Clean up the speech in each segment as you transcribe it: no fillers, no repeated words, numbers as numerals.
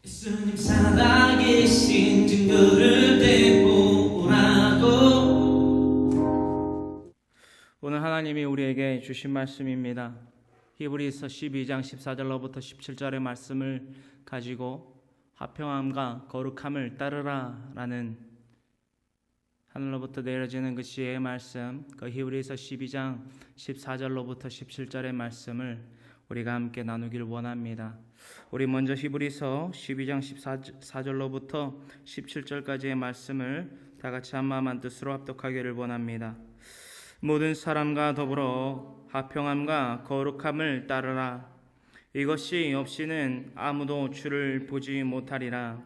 예수님 살아계신 증거를 대보라고. 오늘 하나님이 우리에게 주신 말씀입니다. 히브리서 12장 14절로부터 17절의 말씀을 가지고 화평함과 거룩함을 따르라 라는 하늘로부터 내려지는 그 지혜의 말씀, 그 히브리서 12장 14절로부터 17절의 말씀을 우리가 함께 나누기를 원합니다. 우리 먼저 히브리서 12장 14절로부터 17절까지의 말씀을 다 같이 한마음 한뜻으로 합독하기를 원합니다. 모든 사람과 더불어 화평함과 거룩함을 따르라. 이것이 없이는 아무도 주를 보지 못하리라.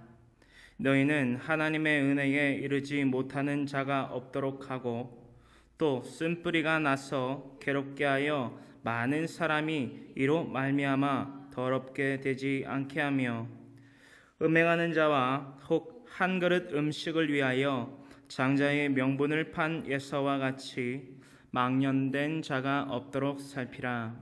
너희는 하나님의 은혜에 이르지 못하는 자가 없도록 하고 또 쓴뿌리가 나서 괴롭게 하여 많은 사람이 이로 말미암아 더럽게 되지 않게 하며 음행하는 자와 혹 한 그릇 음식을 위하여 장자의 명분을 판 예서와 같이 망령된 자가 없도록 살피라.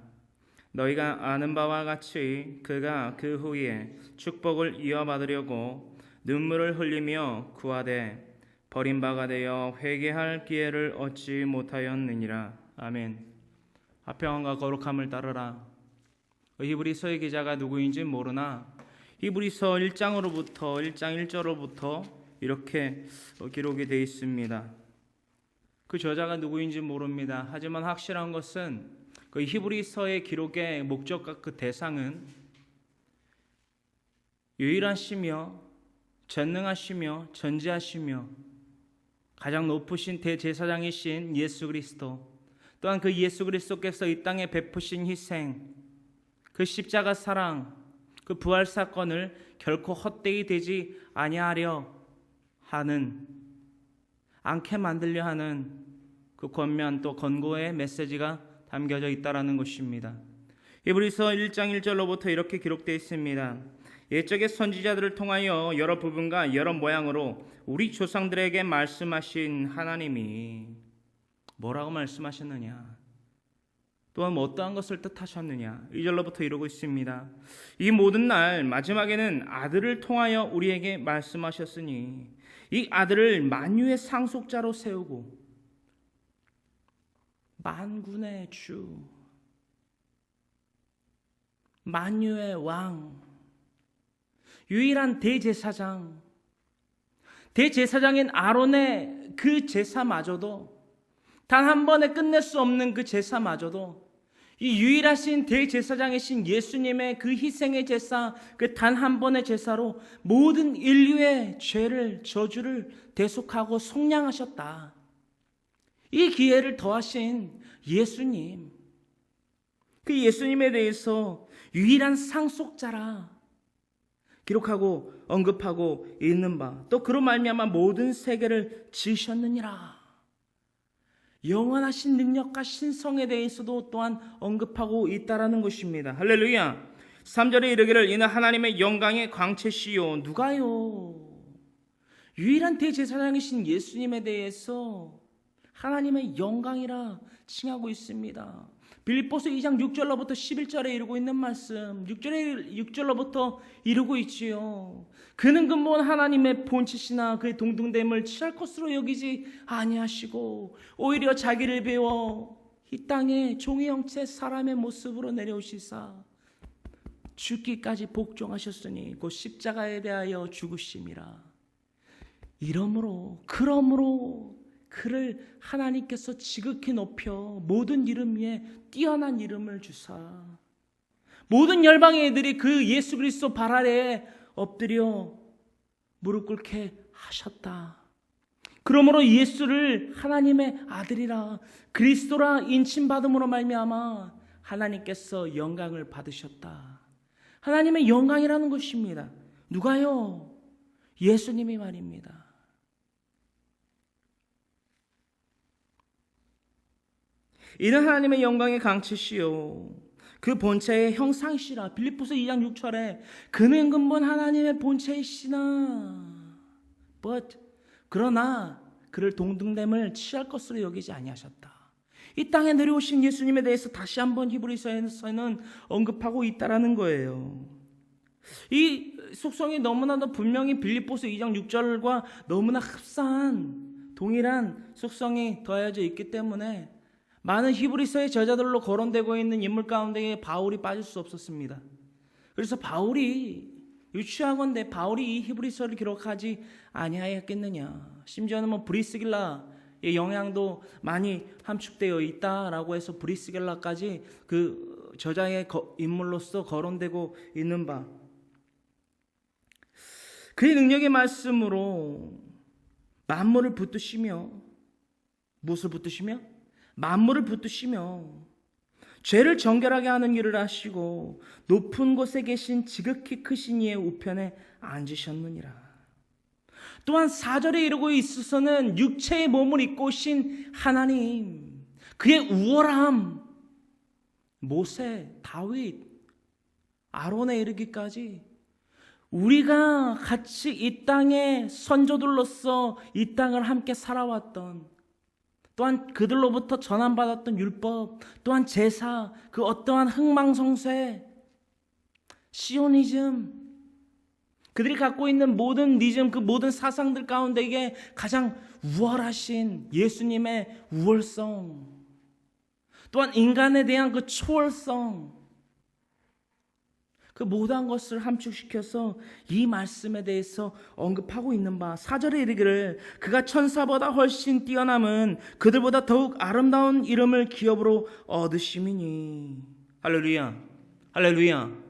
너희가 아는 바와 같이 그가 그 후에 축복을 이어받으려고 눈물을 흘리며 구하되 버림바가 되어 회개할 기회를 얻지 못하였느니라. 아멘. 화평함과 거룩함을 따르라. 히브리서의 기자가 누구인지 모르나 히브리서 1장으로부터 1장 1절로부터 이렇게 기록이 되어 있습니다. 그 저자가 누구인지 모릅니다. 하지만 확실한 것은 그 히브리서의 기록의 목적과 그 대상은 유일하시며 전능하시며 전지하시며 가장 높으신 대제사장이신 예수 그리스도, 또한 그 예수 그리스도께서 이 땅에 베푸신 희생, 그 십자가 사랑, 그 부활 사건을 결코 헛되이 되지 아니하려 하는, 않게 만들려 하는 그 권면 또 권고의 메시지가 담겨져 있다라는 것입니다. 히브리서 1장 1절로부터 이렇게 기록되어 있습니다. 옛적의 선지자들을 통하여 여러 부분과 여러 모양으로 우리 조상들에게 말씀하신 하나님이 뭐라고 말씀하셨느냐, 또한 어떠한 것을 뜻하셨느냐, 2절로부터 이러고 있습니다. 이 모든 날 마지막에는 아들을 통하여 우리에게 말씀하셨으니 이 아들을 만유의 상속자로 세우고 만군의 주, 만유의 왕, 유일한 대제사장, 대제사장인 아론의 그 제사마저도, 단 한 번에 끝낼 수 없는 그 제사마저도, 이 유일하신 대제사장이신 예수님의 그 희생의 제사, 그 단 한 번의 제사로 모든 인류의 죄를, 저주를 대속하고 속량하셨다. 이 기회를 더하신 예수님, 그 예수님에 대해서 유일한 상속자라 기록하고 언급하고 있는 바, 또 그로 말미암아 모든 세계를 지으셨느니라. 영원하신 능력과 신성에 대해서도 또한 언급하고 있다라는 것입니다. 할렐루야. 3절에 이르기를 이는 하나님의 영광의 광채시요. 누가요? 유일한 대제사장이신 예수님에 대해서 하나님의 영광이라 칭하고 있습니다. 빌립보서 2장 6절로부터 11절에 이루고 있는 말씀, 6절로부터 이루고 있지요. 그는 근본 하나님의 본체시나 그의 동등됨을 취할 것으로 여기지 아니하시고 오히려 자기를 배워 이 땅에 종의 형체 사람의 모습으로 내려오시사 죽기까지 복종하셨으니 곧 십자가에 대하여 죽으심이라. 그러므로 그를 하나님께서 지극히 높여 모든 이름 위에 뛰어난 이름을 주사 모든 열방의 애들이 그 예수 그리스도 발 아래에 엎드려 무릎 꿇게 하셨다. 그러므로 예수를 하나님의 아들이라 그리스도라 인칭받음으로 말미암아 하나님께서 영광을 받으셨다. 하나님의 영광이라는 것입니다. 누가요? 예수님이 말입니다. 이는 하나님의 영광의 강치시요 그 본체의 형상이시라. 빌립보서 2장 6절에 그는 근본 하나님의 본체이시나 그러나 그를 동등됨을 취할 것으로 여기지 아니하셨다. 이 땅에 내려오신 예수님에 대해서 다시 한번 히브리서에서는 언급하고 있다라는 거예요. 이 속성이 너무나도 분명히 빌립보서 2장 6절과 너무나 흡사한 동일한 속성이 더해져 있기 때문에 많은 히브리서의 저자들로 거론되고 있는 인물 가운데 바울이 빠질 수 없었습니다. 그래서 바울이 유추하건대 바울이 이 히브리서를 기록하지 아니하였겠느냐. 심지어는 뭐 브리스길라의 영향도 많이 함축되어 있다라고 해서 브리스길라까지 그 저자의 인물로서 거론되고 있는 바. 그의 능력의 말씀으로 만물을 붙드시며, 무엇을 붙드시며? 만물을 붙드시며 죄를 정결하게 하는 일을 하시고 높은 곳에 계신 지극히 크신 이의 우편에 앉으셨느니라. 또한 4절에 이르고 있어서는 육체의 몸을 입고 오신 하나님, 그의 우월함, 모세, 다윗, 아론에 이르기까지 우리가 같이 이 땅의 선조들로서 이 땅을 함께 살아왔던, 또한 그들로부터 전함받았던 율법, 또한 제사, 그 어떠한 흥망성쇠, 시오니즘, 그들이 갖고 있는 모든 니즘, 그 모든 사상들 가운데 이게 가장 우월하신 예수님의 우월성, 또한 인간에 대한 그 초월성, 그 모든 것을 함축시켜서 이 말씀에 대해서 언급하고 있는 바, 4절에 이르기를 그가 천사보다 훨씬 뛰어남은 그들보다 더욱 아름다운 이름을 기업으로 얻으심이니. 할렐루야, 할렐루야.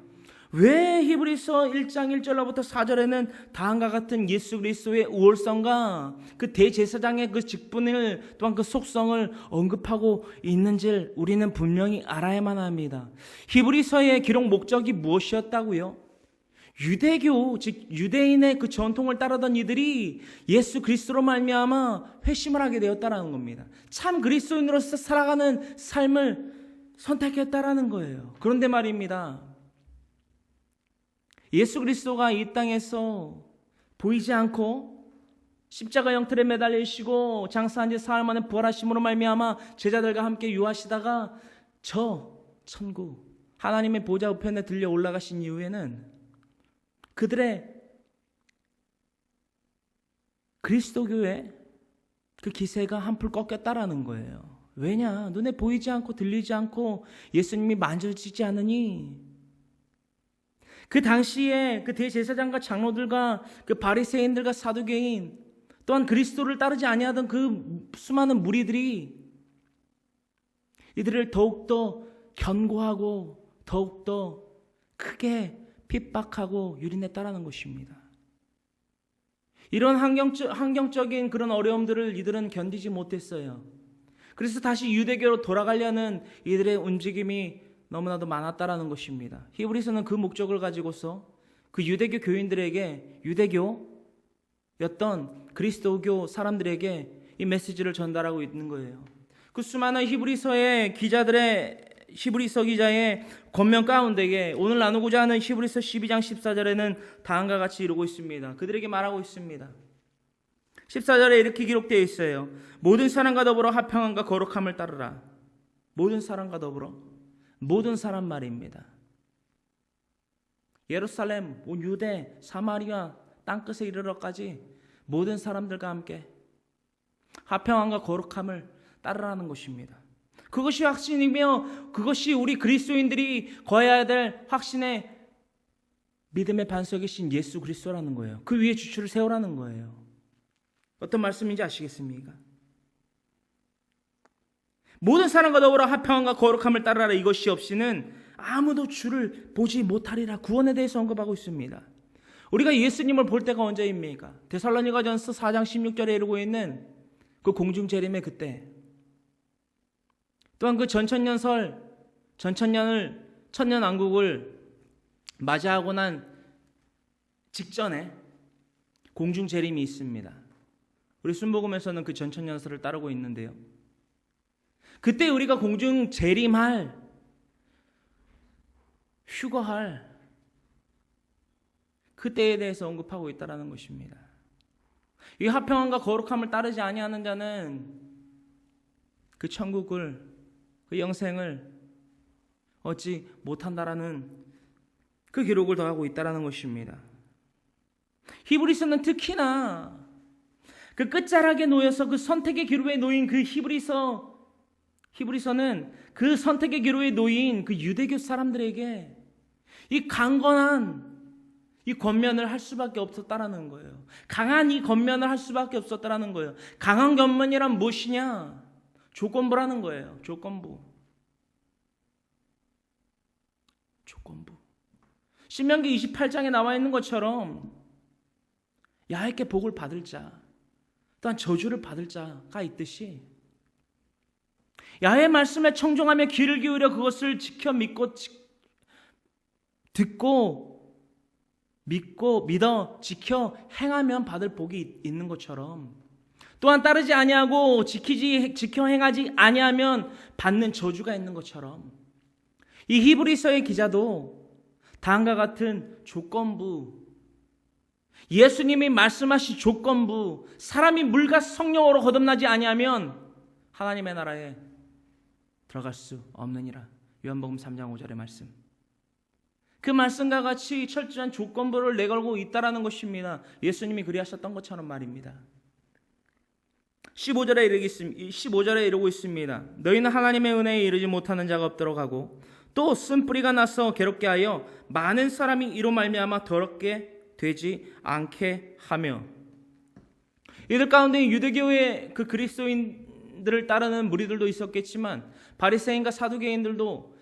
왜 히브리서 1장 1절로부터 4절에는 다음과 같은 예수 그리스도의 우월성과 그 대제사장의 그 직분을, 또한 그 속성을 언급하고 있는지를 우리는 분명히 알아야만 합니다. 히브리서의 기록 목적이 무엇이었다고요? 유대교, 즉 유대인의 그 전통을 따르던 이들이 예수 그리스도로 말미암아 회심을 하게 되었다라는 겁니다. 참 그리스도인으로서 살아가는 삶을 선택했다라는 거예요. 그런데 말입니다, 예수 그리스도가 이 땅에서 보이지 않고 십자가 형틀에 매달리시고 장사한 지 사흘 만에 부활하심으로 말미암아 제자들과 함께 유하시다가 저 천국 하나님의 보좌 우편에 들려 올라가신 이후에는 그들의 그리스도교의 그 기세가 한풀 꺾였다라는 거예요. 왜냐? 눈에 보이지 않고 들리지 않고 예수님이 만져지지 않으니. 그 당시에 그 대제사장과 장로들과 그 바리새인들과 사두개인, 또한 그리스도를 따르지 아니하던 그 수많은 무리들이 이들을 더욱더 견고하고 더욱더 크게 핍박하고 유린했다라는 것입니다. 이런 환경적인 그런 어려움들을 이들은 견디지 못했어요. 그래서 다시 유대교로 돌아가려는 이들의 움직임이 너무나도 많았다라는 것입니다. 히브리서는 그 목적을 가지고서 그 유대교 교인들에게, 유대교였던 그리스도교 사람들에게 이 메시지를 전달하고 있는 거예요. 그 수많은 히브리서의 기자들의, 히브리서 기자의 권면 가운데에 오늘 나누고자 하는 히브리서 12장 14절에는 다음과 같이 이루고 있습니다. 그들에게 말하고 있습니다. 14절에 이렇게 기록되어 있어요. 모든 사람과 더불어 화평함과 거룩함을 따르라. 모든 사람과 더불어, 모든 사람 말입니다. 예루살렘, 온 유대, 사마리아 땅끝에 이르러까지 모든 사람들과 함께 화평함과 거룩함을 따르라는 것입니다. 그것이 확신이며 그것이 우리 그리스도인들이 거해야 될 확신의 믿음의 반석이신 예수 그리스도라는 거예요. 그 위에 주추를 세우라는 거예요. 어떤 말씀인지 아시겠습니까? 모든 사람과 더불어 화평함과 거룩함을 따르라. 이것이 없이는 아무도 주를 보지 못하리라. 구원에 대해서 언급하고 있습니다. 우리가 예수님을 볼 때가 언제입니까? 데살로니가전서 4장 16절에 이르고 있는 그 공중재림의 그때, 또한 그 전천년을 천년왕국을 맞이하고 난 직전에 공중재림이 있습니다. 우리 순복음에서는 그 전천년설을 따르고 있는데요, 그때 우리가 공중재림할, 휴거할 그때에 대해서 언급하고 있다는 것입니다. 이 화평함과 거룩함을 따르지 아니하는 자는 그 천국을, 그 영생을 얻지 못한다라는 그 기록을 더하고 있다는 것입니다. 히브리서는 특히나 그 끝자락에 놓여서 그 선택의 기로에 놓인 그 히브리서는 그 선택의 기로에 놓인 그 유대교 사람들에게 이 강건한 이 권면을 할 수밖에 없었다라는 거예요. 강한 이 권면을 할 수밖에 없었다라는 거예요. 강한 권면이란 무엇이냐? 조건부라는 거예요. 조건부. 신명기 28장에 나와 있는 것처럼 야훼께 복을 받을 자, 또한 저주를 받을 자가 있듯이 야훼의 말씀에 청종하며 귀를 기울여 그것을 지켜 믿어 지켜 행하면 받을 복이 있는 것처럼, 또한 따르지 아니하고 지켜 행하지 아니하면 받는 저주가 있는 것처럼, 이 히브리서의 기자도 다음과 같은 조건부, 예수님이 말씀하신 조건부, 사람이 물과 성령으로 거듭나지 아니하면 하나님의 나라에 들어갈 수 없느니라. 요한복음 3장 5절의 말씀. 그 말씀과 같이 철저한 조건부를 내걸고 있다라는 것입니다. 예수님이 그리하셨던 것처럼 말입니다. 15절에 이르고 있습니다. 너희는 하나님의 은혜에 이르지 못하는 자가 없도록 하고 또 쓴뿌리가 나서 괴롭게 하여 많은 사람이 이로 말미암아 더럽게 되지 않게 하며. 이들 가운데 유대교의 그 그리스도인들을 따르는 무리들도 있었겠지만 바리새인과 사두개인들도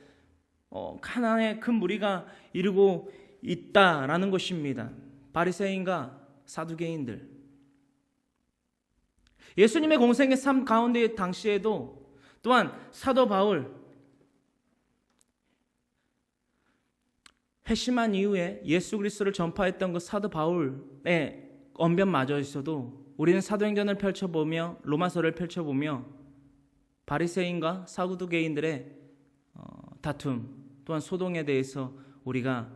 하나의 큰 무리가 이루고 있다라는 것입니다. 바리새인과 사두개인들. 예수님의 공생의 삶 가운데 당시에도 또한 사도 바울 회심한 이후에 예수 그리스도를 전파했던 그 사도 바울의 언변마저 있어도 우리는 사도행전을 펼쳐보며 로마서를 펼쳐보며 바리새인과 사두개인들의 다툼, 또한 소동에 대해서 우리가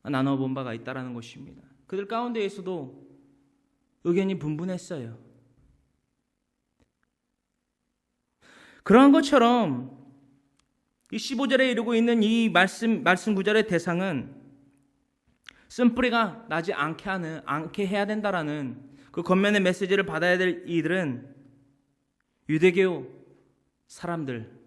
나눠본 바가 있다는 것입니다. 그들 가운데에서도 의견이 분분했어요. 그러한 것처럼 이 15절에 이르고 있는 이 말씀 구절의 대상은 쓴뿌리가 나지 않게 해야 된다라는 그 권면의 메시지를 받아야 될 이들은 유대교 사람들,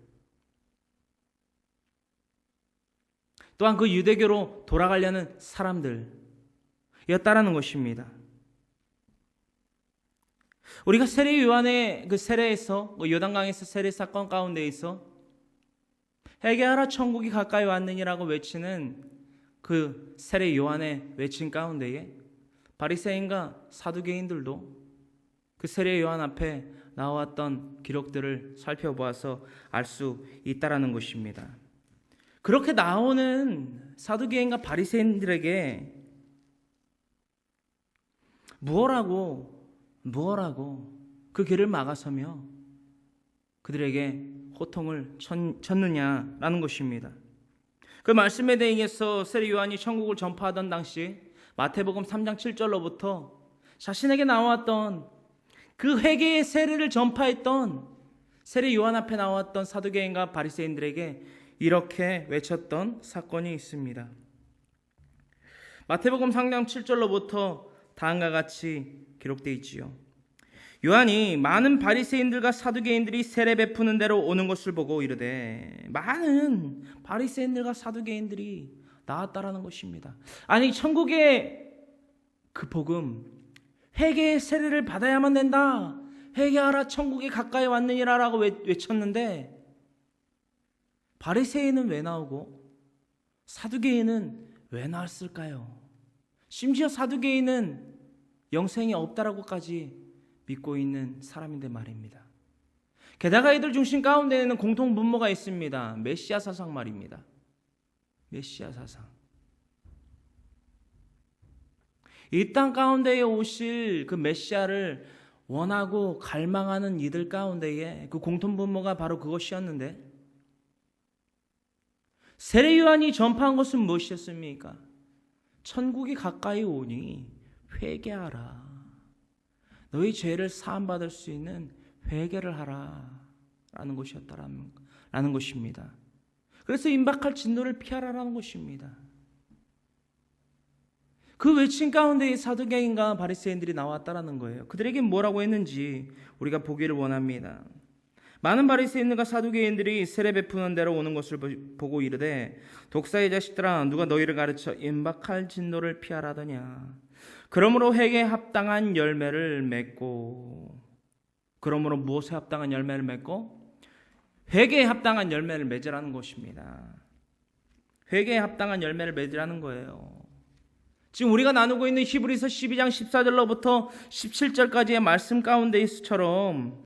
또한 그 유대교로 돌아가려는 사람들이었다라는 것입니다. 우리가 세례 요한의 그 세례에서 요단강에서 세례 사건 가운데에서 회개하라 천국이 가까이 왔느니라고 외치는 그 세례 요한의 외침 가운데에 바리새인과 사두개인들도 그 세례 요한 앞에 나왔던 기록들을 살펴보아서 알 수 있다라는 것입니다. 그렇게 나오는 사두개인과 바리새인들에게 무엇하고 그 길을 막아서며 그들에게 호통을 쳤느냐라는 것입니다. 그 말씀에 대해서 세례 요한이 천국을 전파하던 당시 마태복음 3장 7절로부터 자신에게 나왔던 그 회개의 세례를 전파했던 세례 요한 앞에 나왔던 사두개인과 바리새인들에게 이렇게 외쳤던 사건이 있습니다. 마태복음 3장 7절로부터 다음과 같이 기록되어 있지요. 요한이 많은 바리새인들과 사두개인들이 세례 베푸는 데로 오는 것을 보고 이르되, 많은 바리새인들과 사두개인들이 나왔다라는 것입니다. 아니, 천국의 그 복음, 회개의 세례를 받아야만 된다, 회개하라 천국이 가까이 왔느니라라고 외쳤는데 바리새인은 왜 나오고 사두개인은 왜 나왔을까요? 심지어 사두개인은 영생이 없다라고까지 믿고 있는 사람인데 말입니다. 게다가 이들 중심 가운데에는 공통 분모가 있습니다. 메시아 사상 말입니다. 메시아 사상. 이 땅 가운데에 오실 그 메시아를 원하고 갈망하는 이들 가운데에 그 공통 분모가 바로 그것이었는데, 세례 요한이 전파한 것은 무엇이었습니까? 천국이 가까이 오니 회개하라. 너희 죄를 사함받을 수 있는 회개를 하라 라는 것이었다라는 것입니다. 그래서 임박할 진노를 피하라라는 것입니다. 그 외침 가운데 이 사두개인과 바리새인들이 나왔다라는 거예요. 그들에게 뭐라고 했는지 우리가 보기를 원합니다. 많은 바리새인들과 사두개인들이 세례 베푸는 데로 오는 것을 보고 이르되 독사의 자식들아 누가 너희를 가르쳐 임박할 진노를 피하라더냐. 그러므로 회개에 합당한 열매를 맺고, 그러므로 무엇에 합당한 열매를 맺고? 회개에 합당한 열매를 맺으라는 것입니다. 회개에 합당한 열매를 맺으라는 거예요. 지금 우리가 나누고 있는 히브리서 12장 14절로부터 17절까지의 말씀 가운데서처럼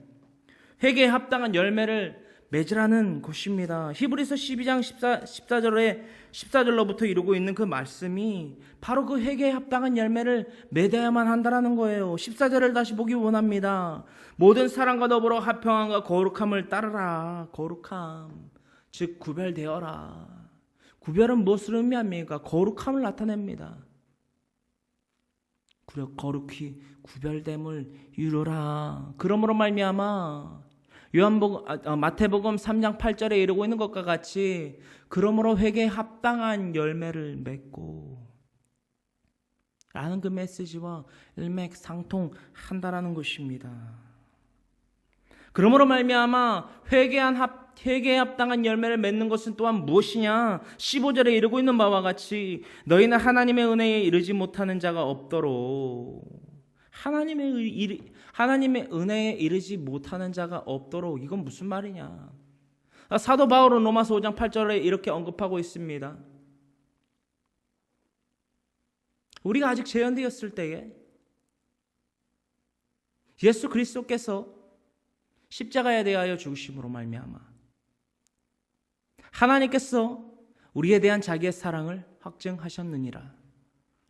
회개에 합당한 열매를 맺으라는 것입니다. 히브리서 12장 14절로부터 이루고 있는 그 말씀이 바로 그 회개에 합당한 열매를 맺어야만 한다라는 거예요. 14절을 다시 보기 원합니다. 모든 사랑과 더불어 화평함과 거룩함을 따르라. 거룩함, 즉 구별되어라. 구별은 무엇을 의미합니까? 거룩함을 나타냅니다. 거룩히 구별됨을 이루라. 그러므로 말미암아 마태복음 3장 8절에 이르고 있는 것과 같이 그러므로 회개에 합당한 열매를 맺고 라는 그 메시지와 일맥상통한다라는 것입니다. 그러므로 말미암아 회개에 합당한 열매를 맺는 것은 또한 무엇이냐? 15절에 이르고 있는 바와 같이 너희는 하나님의 은혜에 이르지 못하는 자가 없도록, 하나님의 은혜에 이르지 못하는 자가 없도록. 이건 무슨 말이냐? 사도 바울은 로마서 5장 8절에 이렇게 언급하고 있습니다. 우리가 아직 재현되었을 때에 예수 그리스도께서 십자가에 대하여 죽으심으로 말미암아 하나님께서 우리에 대한 자기의 사랑을 확증하셨느니라.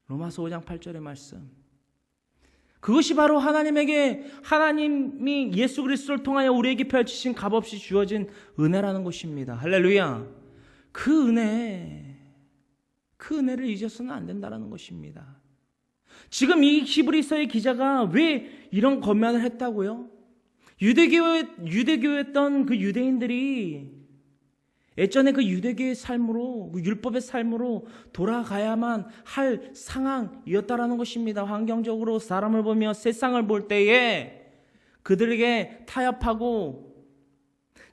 로마서 5장 8절의 말씀. 그것이 바로 하나님이 예수 그리스도를 통하여 우리에게 펼치신 값없이 주어진 은혜라는 것입니다. 할렐루야. 그 은혜를 잊어서는 안 된다는 것입니다. 지금 이 히브리서의 기자가 왜 이런 권면을 했다고요? 유대교였던 그 유대인들이 예전에 그 유대교의 삶으로, 그 율법의 삶으로 돌아가야만 할 상황이었다라는 것입니다. 환경적으로 사람을 보며 세상을 볼 때에 그들에게 타협하고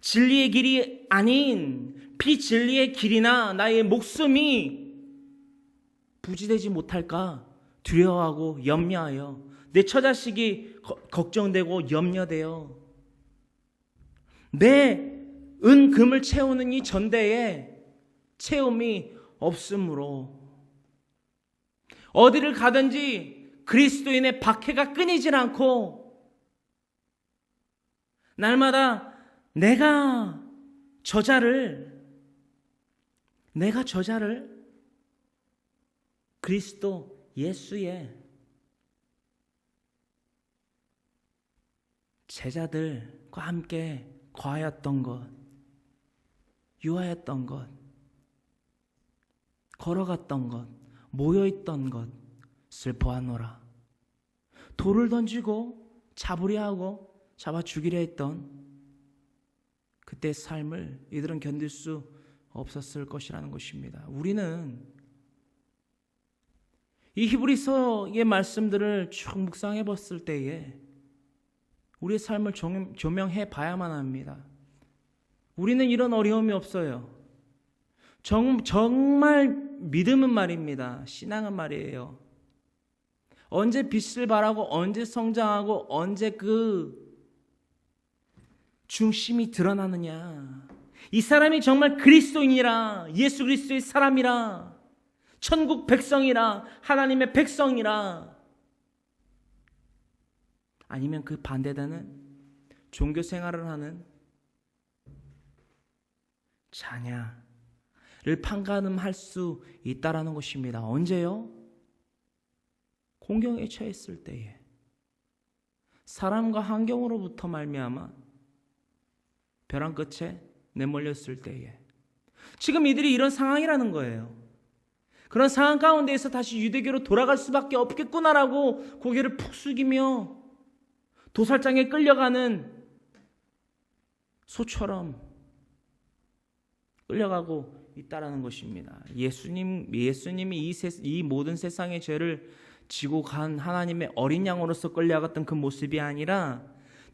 진리의 길이 아닌 비진리의 길이나 나의 목숨이 부지되지 못할까 두려워하고 염려하여 내 처자식이 걱정되고 염려되어 내 은금을 채우는 이 전대에 채움이 없으므로 어디를 가든지 그리스도인의 박해가 끊이질 않고 날마다 내가 저자를 그리스도 예수의 제자들과 함께 거하였던 것, 유하였던 것, 걸어갔던 것, 모여있던 것을 보아노라. 돌을 던지고 잡으려 하고 잡아 죽이려 했던 그때의 삶을 이들은 견딜 수 없었을 것이라는 것입니다. 우리는 이 히브리서의 말씀들을 쭉 묵상해 봤을 때에 우리의 삶을 조명해 봐야만 합니다. 우리는 이런 어려움이 없어요. 정말 믿음은 말입니다. 신앙은 말이에요. 언제 빛을 발하고 언제 성장하고 언제 그 중심이 드러나느냐. 이 사람이 정말 그리스도인이라, 예수 그리스도의 사람이라, 천국 백성이라, 하나님의 백성이라, 아니면 그 반대되는 종교 생활을 하는 자냐를 판가름할 수 있다라는 것입니다. 언제요? 공경에 처했을 때에, 사람과 환경으로부터 말미암아 벼랑 끝에 내몰렸을 때에. 지금 이들이 이런 상황이라는 거예요. 그런 상황 가운데에서 다시 유대교로 돌아갈 수밖에 없겠구나라고 고개를 푹 숙이며 도살장에 끌려가는 소처럼 끌려가고 있다라는 것입니다. 예수님이 이 모든 세상의 죄를 지고 간 하나님의 어린 양으로서 끌려갔던 그 모습이 아니라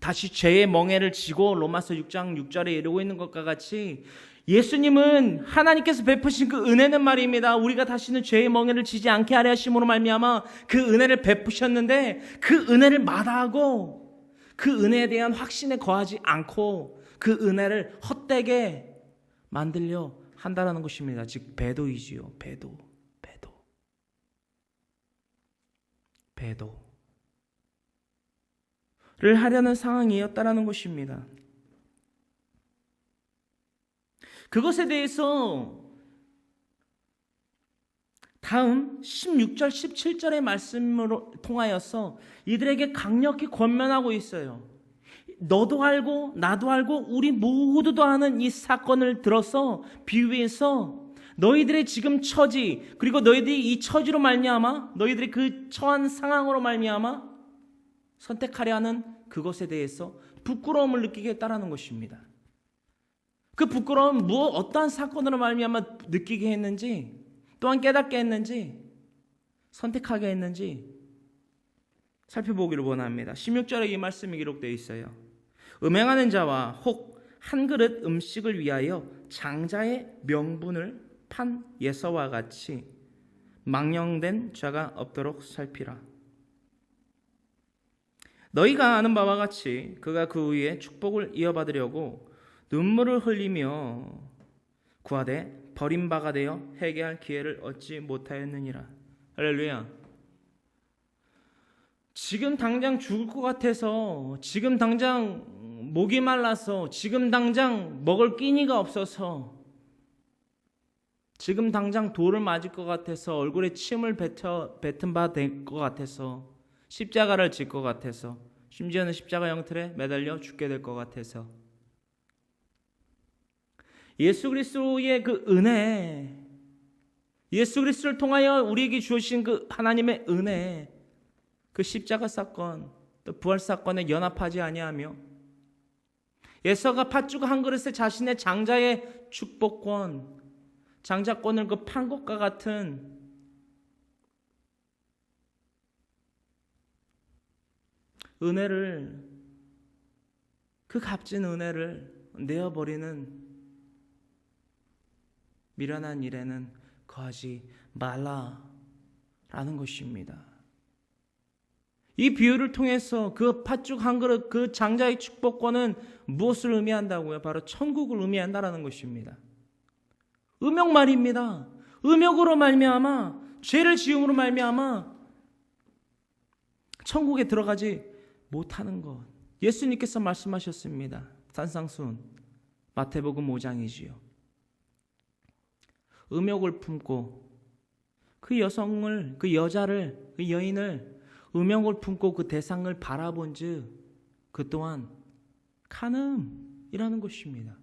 다시 죄의 멍에를 지고 로마서 6장 6절에 이르고 있는 것과 같이 예수님은 하나님께서 베푸신 그 은혜는 말입니다. 우리가 다시는 죄의 멍에를 지지 않게 하려 하심으로 말미암아 그 은혜를 베푸셨는데 그 은혜를 마다하고 그 은혜에 대한 확신에 거하지 않고 그 은혜를 헛되게 만들려 한다는 것입니다. 즉 배도이지요. 배도를 하려는 상황이었다라는 것입니다. 그것에 대해서 다음 16절 17절의 말씀으로 통하여서 이들에게 강력히 권면하고 있어요. 너도 알고 나도 알고 우리 모두도 아는 이 사건을 들어서 비유해서 너희들의 지금 처지, 그리고 너희들이 이 처지로 말미암아 너희들이 그 처한 상황으로 말미암아 선택하려 하는 그것에 대해서 부끄러움을 느끼게 했다라는 것입니다. 그 부끄러움은 어떠한 사건으로 말미암아 느끼게 했는지, 또한 깨닫게 했는지, 선택하게 했는지 살펴보기를 원합니다. 16절에 이 말씀이 기록되어 있어요. 음행하는 자와 혹 한 그릇 음식을 위하여 장자의 명분을 판 예서와 같이 망령된 자가 없도록 살피라. 너희가 아는 바와 같이 그가 그 위에 축복을 이어받으려고 눈물을 흘리며 구하되 버림바가 되어 회개할 기회를 얻지 못하였느니라. 할렐루야. 지금 당장 죽을 것 같아서, 지금 당장 목이 말라서, 지금 당장 먹을 끼니가 없어서, 지금 당장 돌을 맞을 것 같아서, 얼굴에 침을 뱉은 바 될 것 같아서, 십자가를 질 것 같아서, 심지어는 십자가 영틀에 매달려 죽게 될 것 같아서, 예수 그리스도의 그 은혜, 예수 그리스도를 통하여 우리에게 주신 그 하나님의 은혜, 그 십자가 사건, 또 부활 사건에 연합하지 아니하며 예서가 팥죽 한 그릇에 자신의 장자의 축복권, 장자권을 그 판 것과 같은 은혜를, 그 값진 은혜를 내어버리는 미련한 일에는 거하지 말라라는 것입니다. 이 비유를 통해서 그 팥죽 한 그릇, 그 장자의 축복권은 무엇을 의미한다고요? 바로 천국을 의미한다라는 것입니다. 음욕 말입니다. 음욕으로 말미암아, 죄를 지음으로 말미암아 천국에 들어가지 못하는 것. 예수님께서 말씀하셨습니다. 산상수훈 마태복음 5장이지요. 음욕을 품고 그 여성을, 그 여자를, 그 여인을 음욕을 품고 그 대상을 바라본즉 그 또한 간음이라는 것입니다.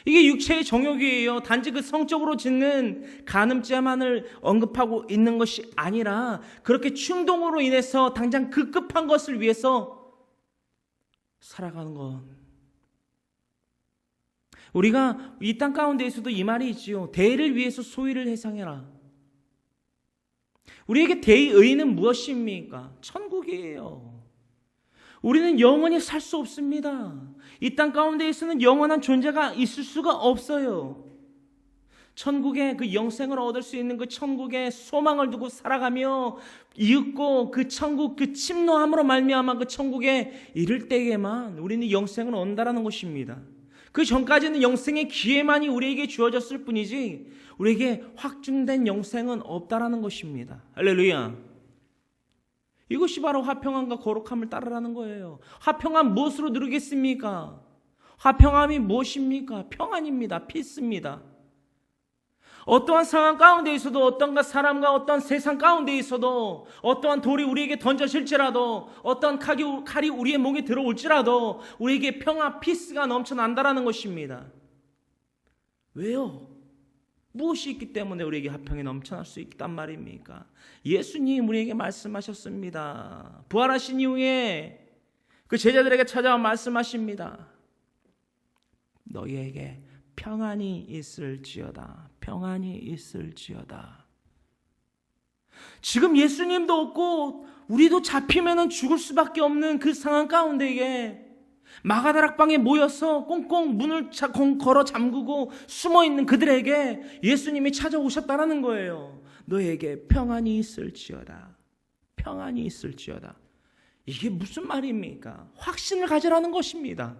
이게 육체의 정욕이에요. 단지 그 성적으로 짓는 간음죄만을 언급하고 있는 것이 아니라 그렇게 충동으로 인해서 당장 급한 것을 위해서 살아가는 것. 우리가 이 땅 가운데에서도 이 말이 있지요. 대의를 위해서 소위를 해상해라. 우리에게 대의, 의는 무엇입니까? 천국이에요. 우리는 영원히 살 수 없습니다. 이 땅 가운데에서는 영원한 존재가 있을 수가 없어요. 천국의 그 영생을 얻을 수 있는 그 천국의 소망을 두고 살아가며 이윽고 그 천국, 그 침노함으로 말미암아 그 천국에 이를 때에만 우리는 영생을 얻는다라는 것입니다. 그 전까지는 영생의 기회만이 우리에게 주어졌을 뿐이지 우리에게 확증된 영생은 없다라는 것입니다. 할렐루야. 이것이 바로 화평함과 거룩함을 따르라는 거예요. 화평함 무엇으로 누리겠습니까? 화평함이 무엇입니까? 평안입니다. 피스입니다. 어떠한 상황 가운데 있어도, 어떤 사람과 어떤 세상 가운데 있어도, 어떠한 돌이 우리에게 던져질지라도, 어떠한 칼이 우리의 목에 들어올지라도 우리에게 평화, 피스가 넘쳐난다라는 것입니다. 왜요? 무엇이 있기 때문에 우리에게 화평이 넘쳐날 수 있단 말입니까? 예수님 우리에게 말씀하셨습니다. 부활하신 이후에 그 제자들에게 찾아와 말씀하십니다. 너희에게 평안이 있을지어다. 평안이 있을지어다. 지금 예수님도 없고 우리도 잡히면 죽을 수밖에 없는 그 상황 가운데에 마가다락방에 모여서 꽁꽁 문을 걸어 잠그고 숨어있는 그들에게 예수님이 찾아오셨다라는 거예요. 너에게 평안이 있을지어다. 평안이 있을지어다. 이게 무슨 말입니까? 확신을 가지라는 것입니다.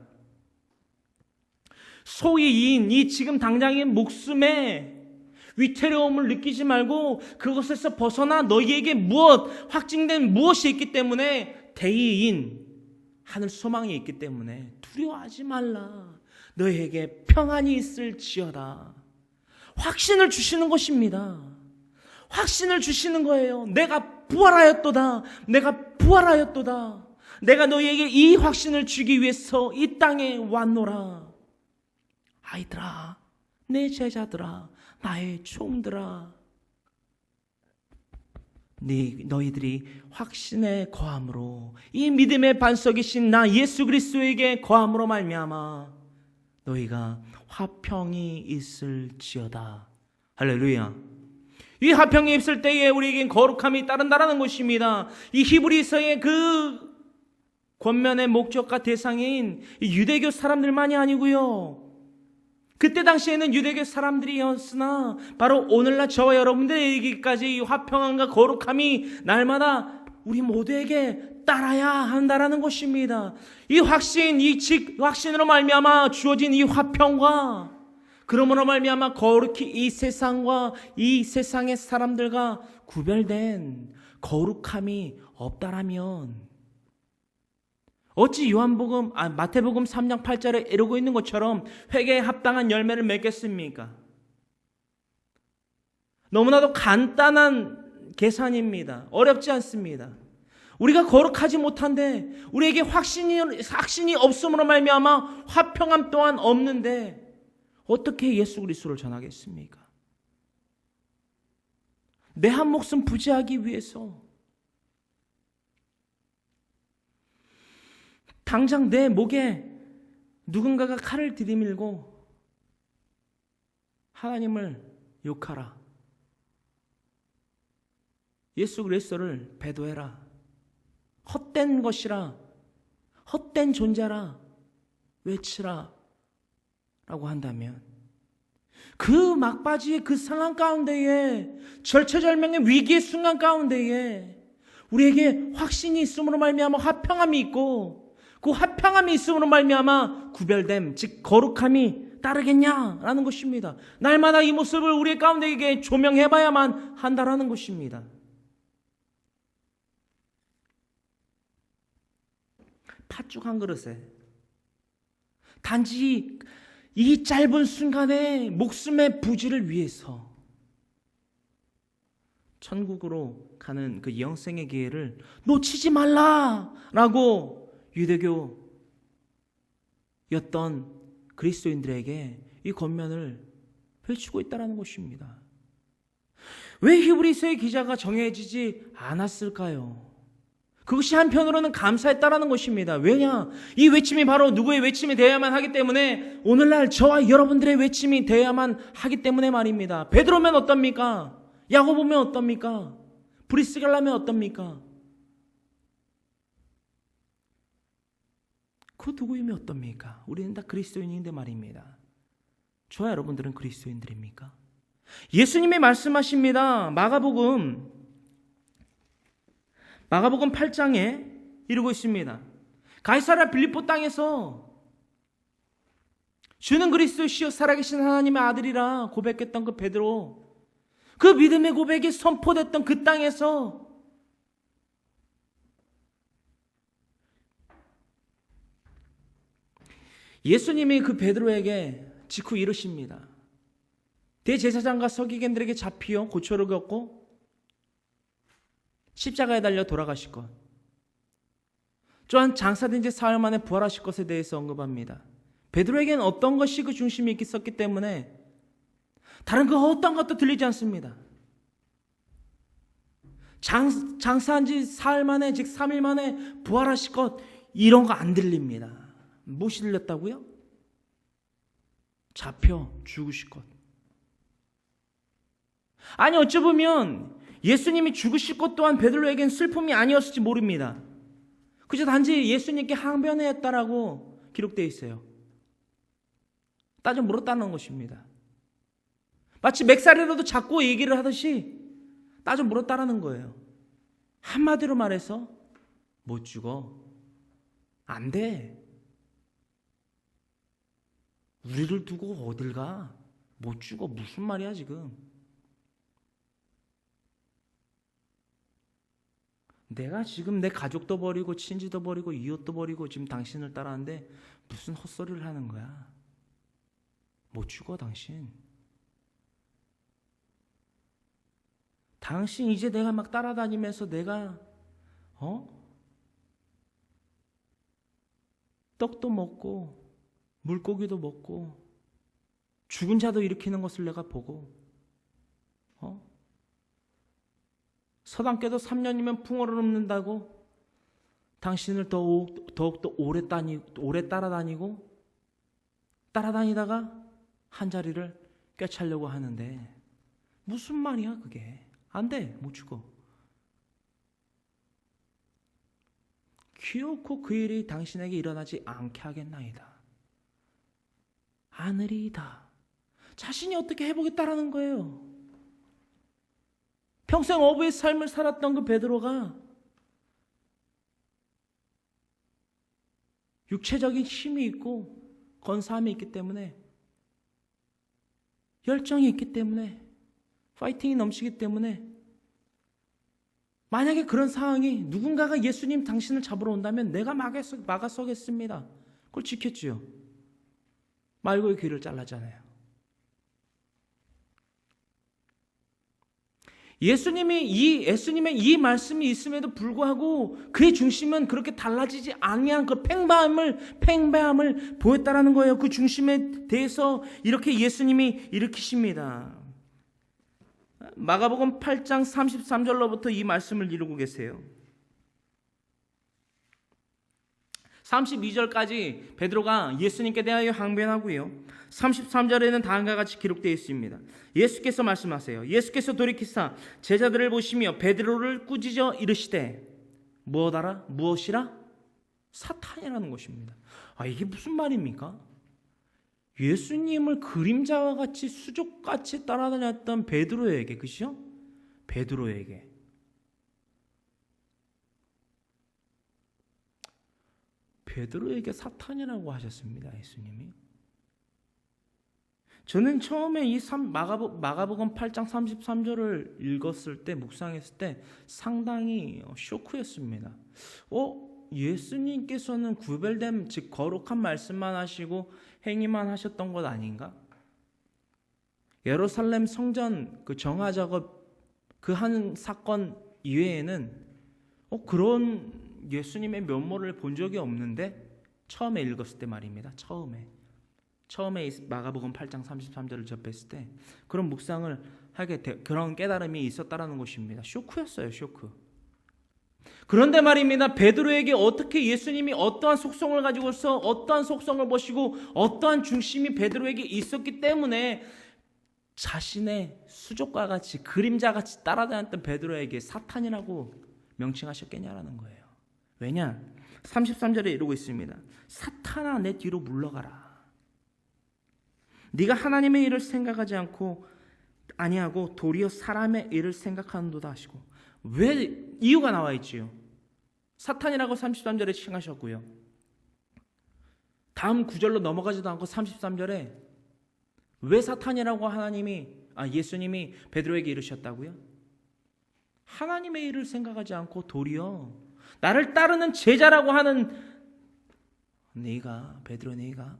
소위 이 지금 당장의 목숨에 위태로움을 느끼지 말고 그것에서 벗어나 너희에게 확증된 무엇이 있기 때문에 대의인 하늘 소망이 있기 때문에 두려워하지 말라. 너희에게 평안이 있을지어다. 확신을 주시는 것입니다. 확신을 주시는 거예요. 내가 부활하였도다. 내가 부활하였도다. 내가 너희에게 이 확신을 주기 위해서 이 땅에 왔노라. 아이들아, 내 제자들아, 나의 종들아, 너희들이 확신에 거함으로 이 믿음의 반석이신 나 예수 그리스도에게 거함으로 말미암아 너희가 화평이 있을지어다. 할렐루야. 이 화평이 있을 때에 우리에겐 거룩함이 따른다라는 것입니다. 이 히브리서의 그 권면의 목적과 대상인 이 유대교 사람들만이 아니고요, 그때 당시에는 유대교 사람들이었으나 바로 오늘날 저와 여러분들에게까지 이 화평함과 거룩함이 날마다 우리 모두에게 따라야 한다라는 것입니다. 이 확신, 확신으로 말미암아 주어진 이 화평과 그러므로 말미암아 거룩히 이 세상과 이 세상의 사람들과 구별된 거룩함이 없다라면 어찌 마태복음 3장 8절에 이루고 있는 것처럼 회개에 합당한 열매를 맺겠습니까? 너무나도 간단한 계산입니다. 어렵지 않습니다. 우리가 거룩하지 못한데 우리에게 확신이 없음으로 말미암아 화평함 또한 없는데 어떻게 예수 그리스도를 전하겠습니까? 내 한 목숨 부지하기 위해서 당장 내 목에 누군가가 칼을 들이밀고 하나님을 욕하라, 예수 그리스도를 배도해라, 헛된 것이라, 헛된 존재라 외치라 라고 한다면 그 막바지의 그 상황 가운데에 절체절명의 위기의 순간 가운데에 우리에게 확신이 있음으로 말미암아 화평함이 있고 그 화평함이 있음으로 말미암아 구별됨, 즉 거룩함이 따르겠냐라는 것입니다. 날마다 이 모습을 우리의 가운데에게 조명해봐야만 한다라는 것입니다. 팥죽 한 그릇에 단지 이 짧은 순간에 목숨의 부지를 위해서 천국으로 가는 그 영생의 기회를 놓치지 말라라고 유대교였던 그리스도인들에게 이 권면을 펼치고 있다는 것입니다. 왜 히브리서의 기자가 정해지지 않았을까요? 그것이 한편으로는 감사했다라는 것입니다. 왜냐? 이 외침이 바로 누구의 외침이 되어야만 하기 때문에 오늘날 저와 여러분들의 외침이 되어야만 하기 때문에 말입니다. 베드로면 어떻습니까? 야고보면 어떻습니까? 브리스갈라면 어떻습니까? 그 누구이면 어떻습니까? 우리는 다 그리스도인인데 말입니다. 저와 여러분들은 그리스도인들입니까? 예수님이 말씀하십니다. 마가복음 8장에 이루고 있습니다. 가이사랴 빌립보 땅에서 주는 그리스도시요 살아계신 하나님의 아들이라 고백했던 그 베드로, 그 믿음의 고백이 선포됐던 그 땅에서 예수님이 그 베드로에게 직후 이르십니다. 대제사장과 서기관들에게 잡히어 고초를 겪고 십자가에 달려 돌아가실 것, 또한 장사된 지 사흘 만에 부활하실 것에 대해서 언급합니다. 베드로에게는 어떤 것이 그 중심이 있었기 때문에 다른 그 어떤 것도 들리지 않습니다. 장사한 지 사흘 만에, 즉 3일 만에 부활하실 것, 이런 거 안 들립니다. 무엇이 들렸다고요? 잡혀 죽으실 것. 아니 어찌 보면 예수님이 죽으실 것 또한 베드로에겐 슬픔이 아니었을지 모릅니다. 그저 단지 예수님께 항변했다라고 기록되어 있어요. 따져 물었다는 것입니다. 마치 맥살이라도 잡고 얘기를 하듯이 따져 물었다라는 거예요. 한마디로 말해서 못 죽어. 안 돼. 우리를 두고 어딜 가? 못 죽어. 무슨 말이야 지금. 내가 지금 내 가족도 버리고 친지도 버리고 이웃도 버리고 지금 당신을 따라하는데 무슨 헛소리를 하는 거야. 못 죽어 당신. 당신 이제 내가 막 따라다니면서 내가 떡도 먹고 물고기도 먹고 죽은 자도 일으키는 것을 내가 보고 서당께도 3년이면 풍어를 읊는다고 당신을 더욱더 오래 따라다니다가 한 자리를 꿰차려고 하는데 무슨 말이야 그게. 안 돼. 못 죽어. 기어코 그 일이 당신에게 일어나지 않게 하겠나이다. 하늘이다. 자신이 어떻게 해보겠다라는 거예요. 평생 어부의 삶을 살았던 그 베드로가 육체적인 힘이 있고 건사함이 있기 때문에 열정이 있기 때문에 파이팅이 넘치기 때문에 만약에 그런 상황이 누군가가 예수님 당신을 잡으러 온다면 내가 막아서겠습니다. 그걸 지켰지요. 말고의 귀를 잘랐잖아요. 예수님의 이 말씀이 있음에도 불구하고 그의 중심은 그렇게 달라지지 아니한 그 팽배함을 보였다라는 거예요. 그 중심에 대해서 이렇게 예수님이 일으키십니다. 마가복음 8장 33절로부터 이 말씀을 이루고 계세요. 32절까지 베드로가 예수님께 대하여 항변하고요. 33절에는 다음과 같이 기록되어 있습니다. 예수께서 말씀하세요. 예수께서 돌이키사 제자들을 보시며 베드로를 꾸짖어 이르시되 무엇이라? 사탄이라는 것입니다. 이게 무슨 말입니까? 예수님을 그림자와 같이 수족같이 따라다녔던 베드로에게, 그죠? 베드로에게 사탄이라고 하셨습니다. 예수님이. 저는 처음에 이 마가복음 8장 33절을 읽었을 때, 묵상했을 때 상당히 쇼크였습니다. 예수님께서는 구별된, 즉 거룩한 말씀만 하시고 행위만 하셨던 것 아닌가? 예루살렘 성전 그 정화 작업 그 한 사건 이외에는 그런 예수님의 면모를 본 적이 없는데, 처음에 읽었을 때 말입니다. 처음에 마가복음 8장 33절을 접했을 때 그런 묵상을 그런 깨달음이 있었다라는 것입니다. 쇼크였어요. 쇼크. 그런데 말입니다. 베드로에게 어떻게 예수님이 어떠한 속성을 가지고서 어떠한 속성을 보시고 어떠한 중심이 베드로에게 있었기 때문에 자신의 수족과 같이 그림자같이 따라다녔던 베드로에게 사탄이라고 명칭하셨겠냐라는 거예요. 왜냐? 33절에 이러고 있습니다. 사탄아 내 뒤로 물러가라. 네가 하나님의 일을 생각하지 아니하고 도리어 사람의 일을 생각하는도다 하시고. 왜? 이유가 나와 있지요. 사탄이라고 33절에 칭하셨고요. 다음 구절로 넘어가지도 않고 33절에 왜 사탄이라고 예수님이 베드로에게 이르셨다고요? 하나님의 일을 생각하지 않고 도리어 나를 따르는 제자라고 하는 베드로 네가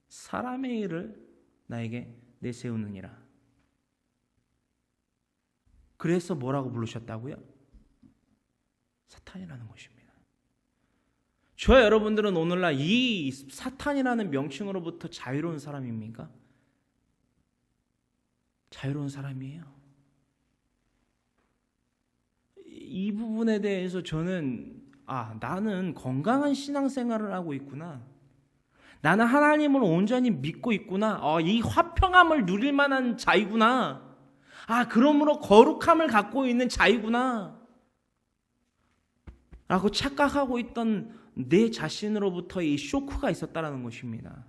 사람의 일을 나에게 내세우느니라. 그래서 뭐라고 부르셨다고요? 사탄이라는 것입니다. 저와 여러분들은 오늘날 이 사탄이라는 명칭으로부터 자유로운 사람입니까? 자유로운 사람이에요. 이 부분에 대해서 저는 나는 건강한 신앙생활을 하고 있구나. 나는 하나님을 온전히 믿고 있구나. 이 화평함을 누릴 만한 자이구나. 그러므로 거룩함을 갖고 있는 자이구나. 라고 착각하고 있던 내 자신으로부터의 이 쇼크가 있었다라는 것입니다.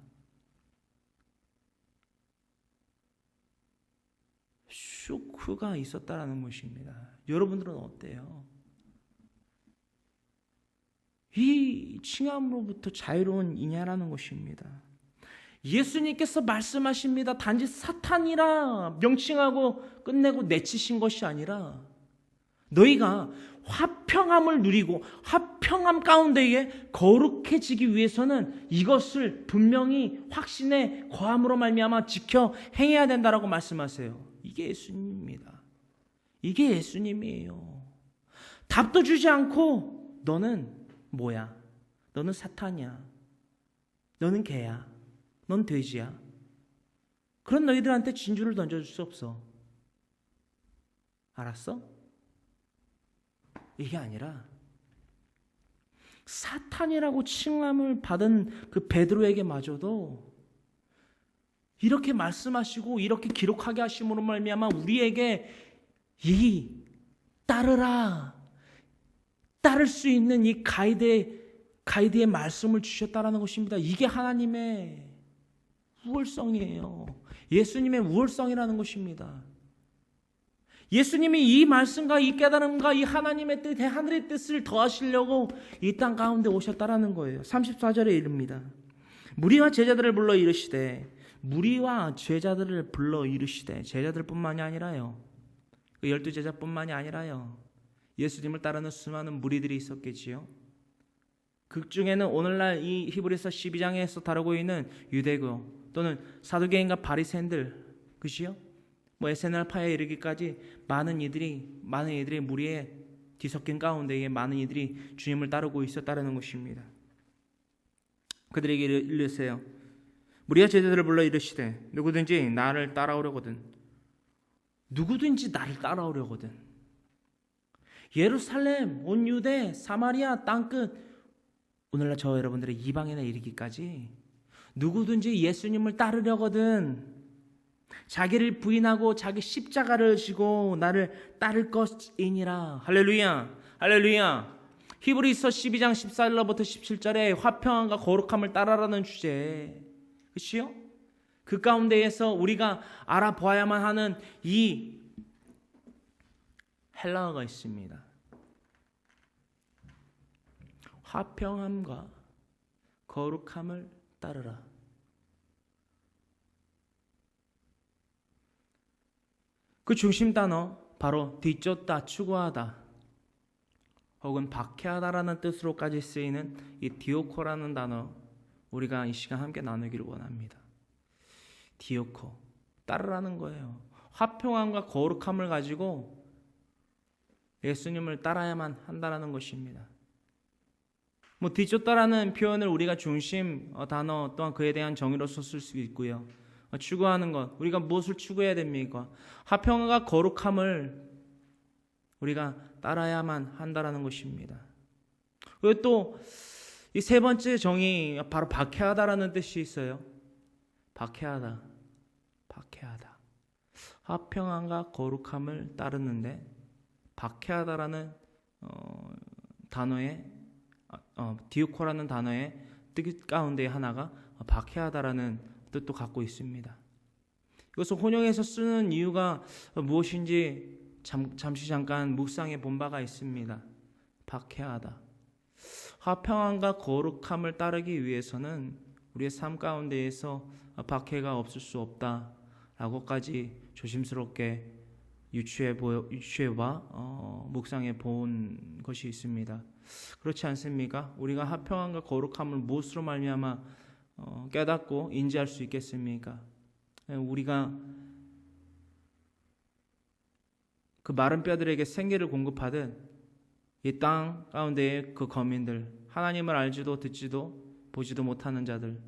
쇼크가 있었다라는 것입니다. 여러분들은 어때요? 이 칭함으로부터 자유로운 이냐라는 것입니다. 예수님께서 말씀하십니다. 단지 사탄이라 명칭하고 끝내고 내치신 것이 아니라 너희가 화평함을 누리고 화평함 가운데에 거룩해지기 위해서는 이것을 분명히 확신에 거함으로 말미암아 지켜 행해야 된다라고 말씀하세요. 이게 예수님입니다. 이게 예수님이에요. 답도 주지 않고 너는 뭐야? 너는 사탄이야. 너는 개야. 넌 돼지야. 그런 너희들한테 진주를 던져줄 수 없어. 알았어? 이게 아니라 사탄이라고 칭함을 받은 그 베드로에게마저도 이렇게 말씀하시고 이렇게 기록하게 하심으로 말미암아 우리에게 이 따를 수 있는 이 가이드의 말씀을 주셨다라는 것입니다. 이게 하나님의 우월성이에요. 예수님의 우월성이라는 것입니다. 예수님이 이 말씀과 이 깨달음과 이 하나님의 뜻, 하늘의 뜻을 더하시려고 이 땅 가운데 오셨다라는 거예요. 34절에 이릅니다. 무리와 제자들을 불러 이르시되 제자들뿐만이 아니라요. 그 12제자뿐만이 아니라요. 예수님을 따르는 수많은 무리들이 있었겠지요. 그 중에는 오늘날 이 히브리서 12장에서 다루고 있는 유대교 또는 사두개인과 바리새인들, 그시요? SNL파에 이르기까지 많은 이들이 무리에 뒤섞인 가운데에 많은 이들이 주님을 따르고 있었다는 것입니다. 그들에게 이르세요. 무리와 제자들을 불러 이르시되 누구든지 나를 따라오려거든 예루살렘, 온 유대, 사마리아 땅끝, 오늘날 저 여러분들의 이방인에 이르기까지 누구든지 예수님을 따르려거든 자기를 부인하고 자기 십자가를 지고 나를 따를 것이니라. 할렐루야, 할렐루야. 히브리서 12장 14절로부터 17절에 화평함과 거룩함을 따라라는 주제, 그치요? 그 가운데에서 우리가 알아보아야만 하는 이 헬라어가 있습니다. 화평함과 거룩함을 따르라. 그 중심 단어 바로 뒤쫓다, 추구하다 혹은 박해하다라는 뜻으로까지 쓰이는 이 디오코라는 단어, 우리가 이 시간 함께 나누기를 원합니다. 디오코, 따르라는 거예요. 화평함과 거룩함을 가지고 예수님을 따라야만 한다라는 것입니다. 뒤쫓다라는 표현을 우리가 중심 단어 또한 그에 대한 정의로서 쓸 수 있고요. 추구하는 것, 우리가 무엇을 추구해야 됩니까? 화평과 거룩함을 우리가 따라야만 한다라는 것입니다. 그리고 또 이 세 번째 정의, 바로 박해하다라는 뜻이 있어요. 박해하다. 화평함과 거룩함을 따르는데 박해하다라는 단어의 디오코라는 단어의 뜻 가운데 하나가 박해하다라는 뜻도 갖고 있습니다. 이것을 혼용해서 쓰는 이유가 무엇인지 잠시 잠깐 묵상해 본 바가 있습니다. 박해하다. 화평함과 거룩함을 따르기 위해서는 우리의 삶 가운데에서 박해가 없을 수 없다라고까지 조심스럽게 유추해봐 묵상해 본 것이 있습니다. 그렇지 않습니까? 우리가 화평함과 거룩함을 무엇으로 말미암아 깨닫고 인지할 수 있겠습니까? 우리가 그 마른 뼈들에게 생기를 공급하듯 이 땅 가운데의 그 거민들, 하나님을 알지도 듣지도 보지도 못하는 자들,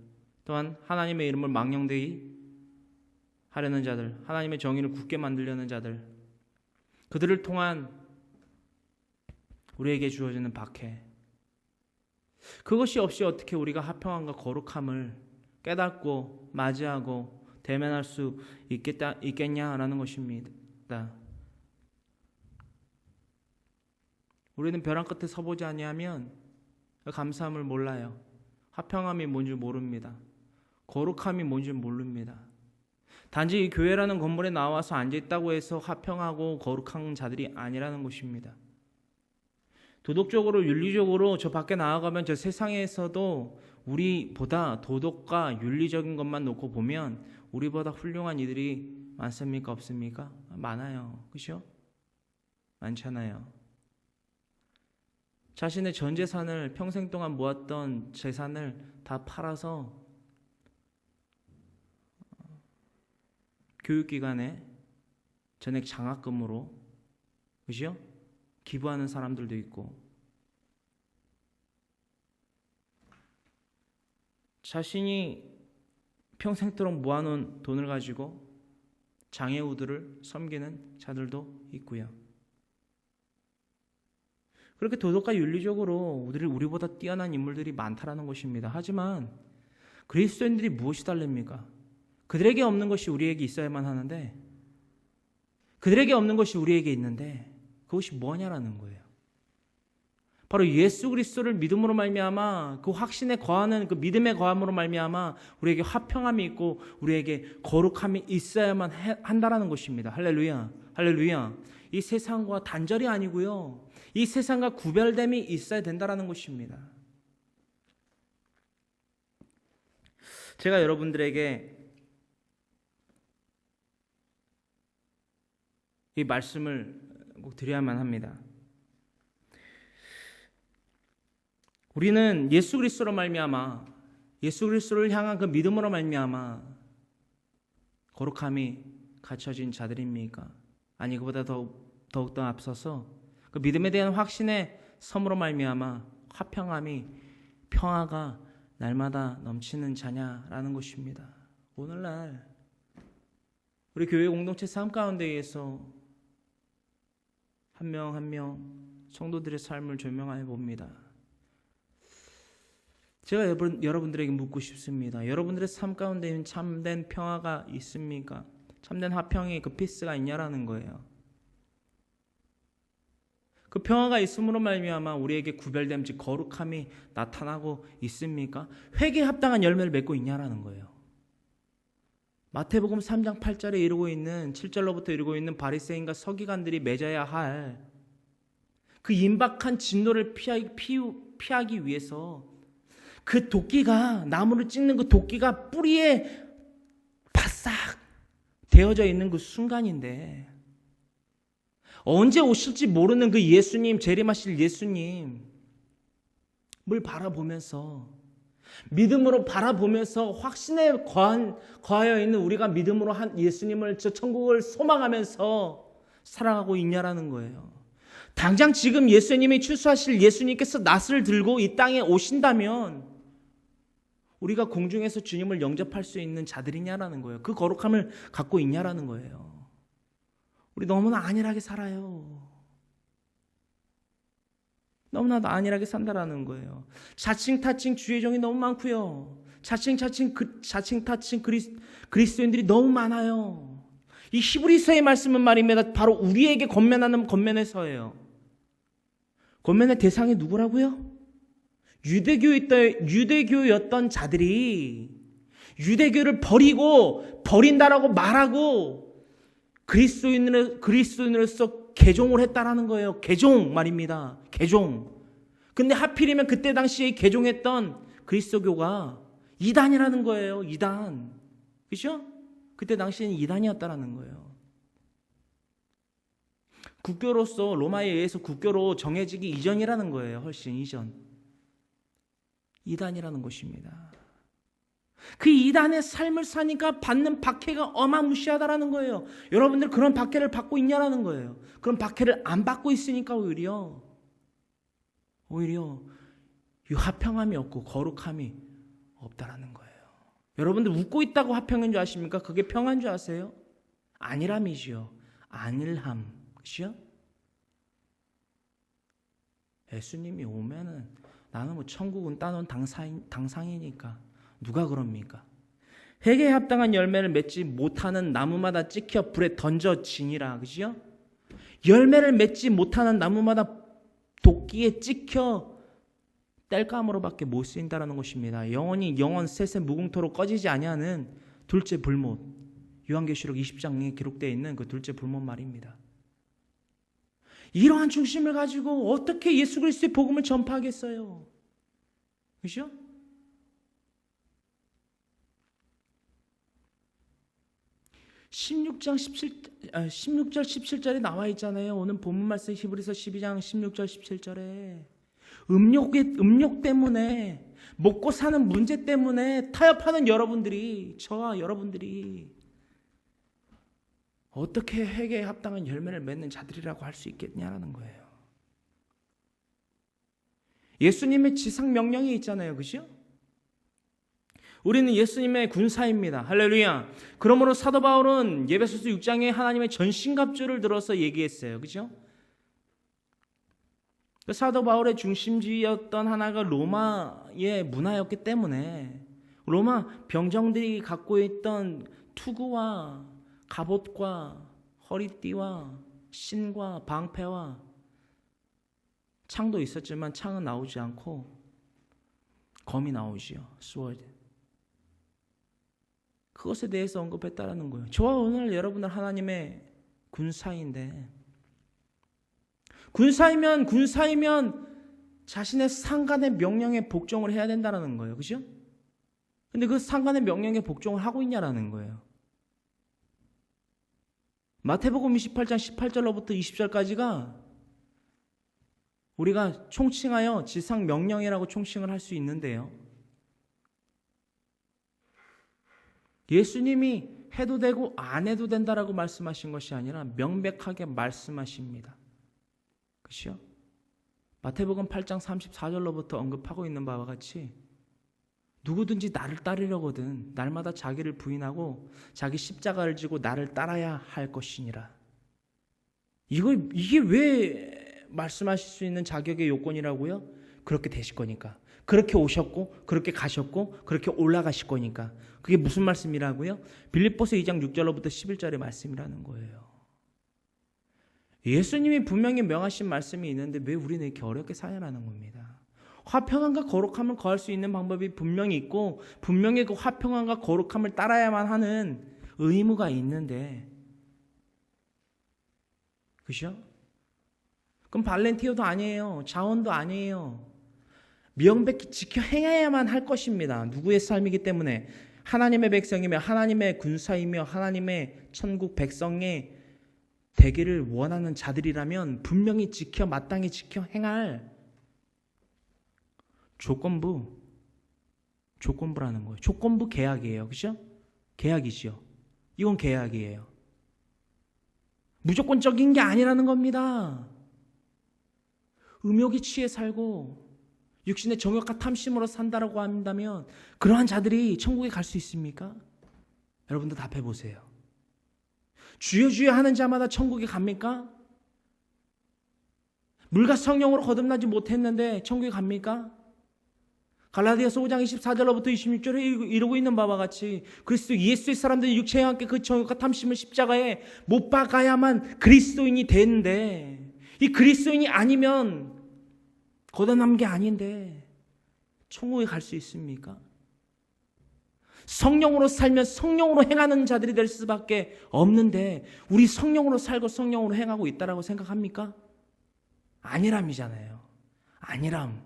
또한 하나님의 이름을 망령되이 하려는 자들, 하나님의 정의를 굳게 만들려는 자들, 그들을 통한 우리에게 주어지는 박해, 그것이 없이 어떻게 우리가 화평함과 거룩함을 깨닫고 맞이하고 대면할 수 있겠냐라는 것입니다. 우리는 벼랑 끝에 서보지 아니하면 감사함을 몰라요. 화평함이 뭔지 모릅니다. 거룩함이 뭔지 모릅니다. 단지 이 교회라는 건물에 나와서 앉아있다고 해서 화평하고 거룩한 자들이 아니라는 것입니다. 도덕적으로 윤리적으로 저 밖에 나아가면 저 세상에서도 우리보다 도덕과 윤리적인 것만 놓고 보면 우리보다 훌륭한 이들이 많습니까? 없습니까? 많아요. 그렇죠? 많잖아요. 자신의 전 재산을 평생 동안 모았던 재산을 다 팔아서 교육기관에 전액 장학금으로 그죠? 기부하는 사람들도 있고 자신이 평생도록 모아놓은 돈을 가지고 장애우들을 섬기는 자들도 있고요. 그렇게 도덕과 윤리적으로 우리보다 뛰어난 인물들이 많다라는 것입니다. 하지만 그리스도인들이 무엇이 다릅니까? 그들에게 없는 것이 우리에게 있어야만 하는데 그들에게 없는 것이 우리에게 있는데 그것이 뭐냐라는 거예요. 바로 예수 그리스도를 믿음으로 말미암아 그 확신에 거하는 그 믿음에 거함으로 말미암아 우리에게 화평함이 있고 우리에게 거룩함이 있어야만 한다라는 것입니다. 할렐루야. 할렐루야. 이 세상과 단절이 아니고요. 이 세상과 구별됨이 있어야 된다라는 것입니다. 제가 여러분들에게 이 말씀을 꼭 드려야만 합니다. 우리는 예수 그리스도로 말미암아 예수 그리스도를 향한 그 믿음으로 말미암아 거룩함이 갖춰진 자들입니까? 아니 그보다 더욱더 앞서서 그 믿음에 대한 확신의 섬으로 말미암아 화평함이 평화가 날마다 넘치는 자냐라는 것입니다. 오늘날 우리 교회 공동체 삶 가운데에서 한 명 한 명 성도들의 삶을 조명해 봅니다. 제가 여러분들에게 묻고 싶습니다. 여러분들의 삶 가운데 참된 평화가 있습니까? 참된 화평이 그 피스가 있냐라는 거예요. 그 평화가 있음으로 말미암아 우리에게 구별됨 즉 거룩함이 나타나고 있습니까? 회개에 합당한 열매를 맺고 있냐라는 거예요. 마태복음 3장 8절에 이르고 있는 7절로부터 이르고 있는 바리새인과 서기관들이 맺어야 할 그 임박한 진노를 피하기 위해서 그 도끼가 나무를 찍는 그 도끼가 뿌리에 바싹 되어져 있는 그 순간인데 언제 오실지 모르는 그 예수님, 재림하실 예수님을 바라보면서 믿음으로 바라보면서 확신에 거하여 있는 우리가 믿음으로 한 예수님을 저 천국을 소망하면서 살아가고 있냐라는 거예요. 당장 지금 예수님이 출소하실 예수님께서 낫을 들고 이 땅에 오신다면 우리가 공중에서 주님을 영접할 수 있는 자들이냐라는 거예요. 그 거룩함을 갖고 있냐라는 거예요. 우리 너무나 안일하게 살아요. 너무나도 안일하게 산다라는 거예요. 자칭타칭 주의 종이 너무 많고요. 자칭타칭 그리스도인들이 너무 많아요. 이 히브리서의 말씀은 말입니다. 바로 우리에게 권면하는 권면에서예요. 권면의 대상이 누구라고요? 유대교였던 자들이 유대교를 버린다라고 말하고 그리스도인으로서 개종을 했다라는 거예요. 개종 말입니다. 개종. 근데 하필이면 그때 당시에 개종했던 그리스도교가 이단이라는 거예요. 이단. 그렇죠? 그때 당시에는 이단이었다라는 거예요. 국교로서 로마에 의해서 국교로 정해지기 이전이라는 거예요. 훨씬 이전. 이단이라는 것입니다. 그 이단의 삶을 사니까 받는 박해가 어마무시하다라는 거예요. 여러분들 그런 박해를 받고 있냐라는 거예요. 그런 박해를 안 받고 있으니까 오히려 이 화평함이 없고 거룩함이 없다라는 거예요. 여러분들 웃고 있다고 화평인 줄 아십니까? 그게 평화인 줄 아세요? 안일함이지요. 안일함. 그렇죠? 예수님이 오면은 나는 뭐 천국은 따놓은 당상이니까 누가 그럽니까? 회개에 합당한 열매를 맺지 못하는 나무마다 찍혀 불에 던져지니라. 그죠? 열매를 맺지 못하는 나무마다 도끼에 찍혀 땔감으로밖에 못 쓰인다라는 것입니다. 영원 셋의 무궁토로 꺼지지 아니하는 둘째 불못. 요한계시록 20장에 기록되어 있는 그 둘째 불못 말입니다. 이러한 중심을 가지고 어떻게 예수 그리스도의 복음을 전파하겠어요? 그죠? 16절 17절에 나와 있잖아요. 오늘 본문 말씀 히브리서 12장 16절 17절에 음욕 때문에 먹고 사는 문제 때문에 타협하는 여러분들이, 저와 여러분들이 어떻게 회개에 합당한 열매를 맺는 자들이라고 할 수 있겠냐라는 거예요. 예수님의 지상 명령이 있잖아요. 그죠? 우리는 예수님의 군사입니다. 할렐루야. 그러므로 사도 바울은 에베소서 6장에 하나님의 전신갑주를 들어서 얘기했어요. 그죠? 사도 바울의 중심지였던 하나가 로마의 문화였기 때문에 로마 병정들이 갖고 있던 투구와 갑옷과 허리띠와 신과 방패와 창도 있었지만 창은 나오지 않고 검이 나오지요. 스워드. 그것에 대해서 언급했다라는 거예요. 저와 오늘 여러분은 하나님의 군사인데, 군사이면 자신의 상관의 명령에 복종을 해야 된다는 거예요. 그죠? 근데 그 상관의 명령에 복종을 하고 있냐라는 거예요. 마태복음 28장 18절로부터 20절까지가 우리가 총칭하여 지상 명령이라고 총칭을 할 수 있는데요. 예수님이 해도 되고 안 해도 된다라고 말씀하신 것이 아니라 명백하게 말씀하십니다. 그렇죠? 마태복음 8장 34절로부터 언급하고 있는 바와 같이 누구든지 나를 따르려거든 날마다 자기를 부인하고 자기 십자가를 지고 나를 따라야 할 것이니라. 이게 왜 말씀하실 수 있는 자격의 요건이라고요? 그렇게 되실 거니까. 그렇게 오셨고 그렇게 가셨고 그렇게 올라가실 거니까. 그게 무슨 말씀이라고요? 빌립보서 2장 6절로부터 11절의 말씀이라는 거예요. 예수님이 분명히 명하신 말씀이 있는데 왜 우리는 이렇게 어렵게 사냐라는 겁니다. 화평함과 거룩함을 거할 수 있는 방법이 분명히 있고 분명히 그 화평함과 거룩함을 따라야만 하는 의무가 있는데, 그죠? 그럼 발렌티어도 아니에요. 자원도 아니에요. 명백히 지켜 행해야만 할 것입니다. 누구의 삶이기 때문에 하나님의 백성이며 하나님의 군사이며 하나님의 천국 백성의 되기를 원하는 자들이라면 분명히 지켜 마땅히 지켜 행할 조건부라는 거예요. 조건부 계약이에요. 그죠? 계약이죠. 이건 계약이에요. 무조건적인 게 아니라는 겁니다. 음욕에 취해 살고 육신의 정욕과 탐심으로 산다라고 한다면 그러한 자들이 천국에 갈 수 있습니까? 여러분도 답해 보세요. 주여 주여 하는 자마다 천국에 갑니까? 물과 성령으로 거듭나지 못했는데 천국에 갑니까? 갈라디아서 5장 24절로부터 26절에 이루고 있는 바와 같이 그리스도 예수의 사람들이 육체와 함께 그 정욕과 탐심을 십자가에 못 박아야만 그리스도인이 되는데, 이 그리스도인이 아니면 거듭난 게 아닌데 천국에 갈 수 있습니까? 성령으로 살면 성령으로 행하는 자들이 될 수밖에 없는데 우리 성령으로 살고 성령으로 행하고 있다라고 생각합니까? 아니람이잖아요. 아니람.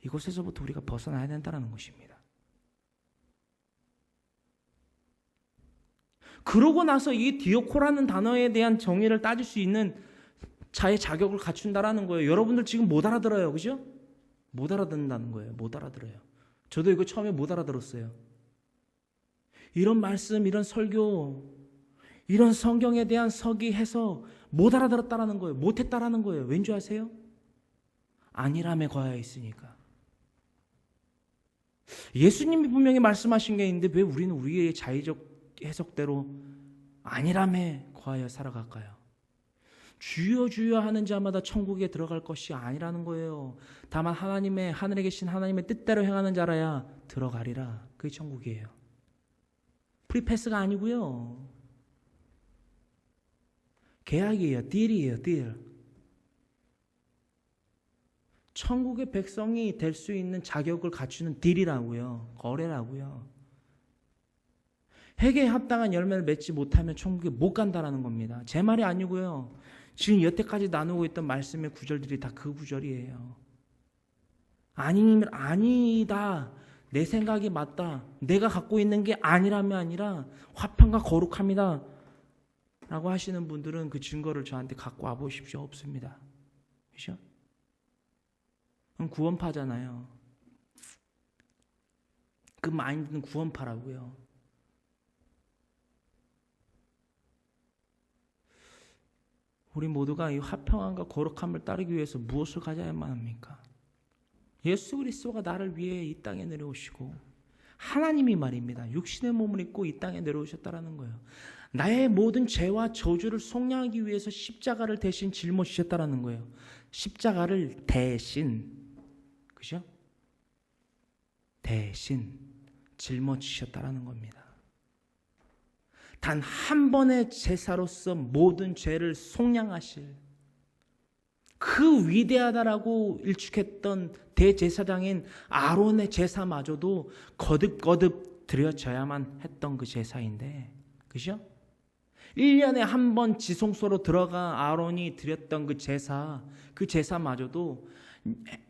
이곳에서부터 우리가 벗어나야 된다는 것입니다. 그러고 나서 이 디오코라는 단어에 대한 정의를 따질 수 있는 자의 자격을 갖춘다라는 거예요. 여러분들 지금 못 알아들어요. 그죠? 못 알아듣는다는 거예요. 못 알아들어요. 저도 이거 처음에 못 알아들었어요. 이런 말씀, 이런 설교, 이런 성경에 대한 서기해서 못 알아들었다라는 거예요. 못했다라는 거예요. 왠지 아세요? 아니람에 거하여 있으니까. 예수님이 분명히 말씀하신 게 있는데 왜 우리는 우리의 자의적 해석대로 아니람에 거하여 살아갈까요? 주여 주여 하는 자마다 천국에 들어갈 것이 아니라는 거예요. 다만 하늘에 계신 하나님의 뜻대로 행하는 자라야 들어가리라. 그게 천국이에요. 프리패스가 아니고요. 계약이에요. 딜이에요. 딜. 천국의 백성이 될 수 있는 자격을 갖추는 딜이라고요. 거래라고요. 회개에 합당한 열매를 맺지 못하면 천국에 못 간다라는 겁니다. 제 말이 아니고요. 지금 여태까지 나누고 있던 말씀의 구절들이 다 그 구절이에요. 아니다. 내 생각이 맞다. 내가 갖고 있는 게 아니라면 아니라 화평과 거룩함이다. 라고 하시는 분들은 그 증거를 저한테 갖고 와보십시오. 없습니다. 그렇죠? 그럼 구원파잖아요. 그 마인드는 구원파라고요. 우리 모두가 이 화평함과 거룩함을 따르기 위해서 무엇을 가져야만 합니까? 예수 그리스도가 나를 위해 이 땅에 내려오시고 하나님이 말입니다. 육신의 몸을 입고 이 땅에 내려오셨다라는 거예요. 나의 모든 죄와 저주를 속량하기 위해서 십자가를 대신 짊어지셨다라는 거예요. 십자가를 대신, 그죠? 대신 짊어지셨다라는 겁니다. 단 한 번의 제사로서 모든 죄를 속량하실 그 위대하다라고 일축했던 대제사장인 아론의 제사마저도 거듭거듭 드려져야만 했던 그 제사인데, 그죠? 1년에 한 번 지성소로 들어가 아론이 드렸던 그 제사마저도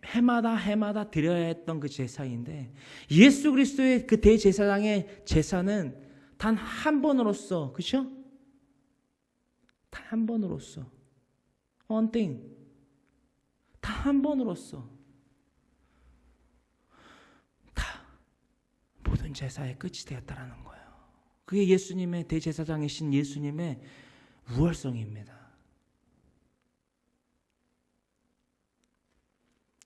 해마다 드려야 했던 그 제사인데, 예수 그리스도의 그 대제사장의 제사는 단 한 번으로서, 그죠? 단 한 번으로서, one thing, 단 한 번으로서 다 모든 제사의 끝이 되었다라는 거예요. 그게 예수님의 대제사장이신 예수님의 우월성입니다.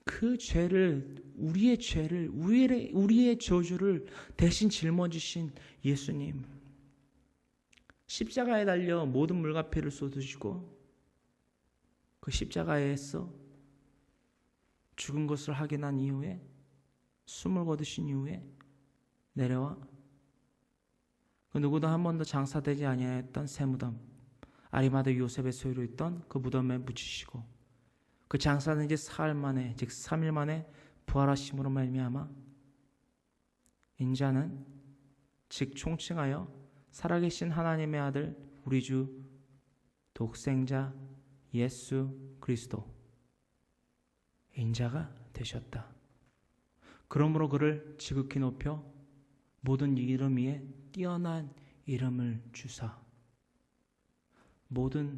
그 죄를, 우리의 죄를, 우리의 저주를 대신 짊어지신 예수님, 십자가에 달려 모든 물과 피를 쏟으시고 그 십자가에서 죽은 것을 확인한 이후에, 숨을 거두신 이후에 내려와 그 누구도 한 번도 장사되지 아니하였던 새 무덤, 아리마다 요셉의 소유로 있던 그 무덤에 묻히시고, 그 장사는 이제 사흘 만에, 즉 3일 만에 부활하심으로 말미암아 인자는, 즉 총칭하여 살아계신 하나님의 아들, 우리 주 독생자 예수 그리스도 인자가 되셨다. 그러므로 그를 지극히 높여 모든 이름 위에 뛰어난 이름을 주사 모든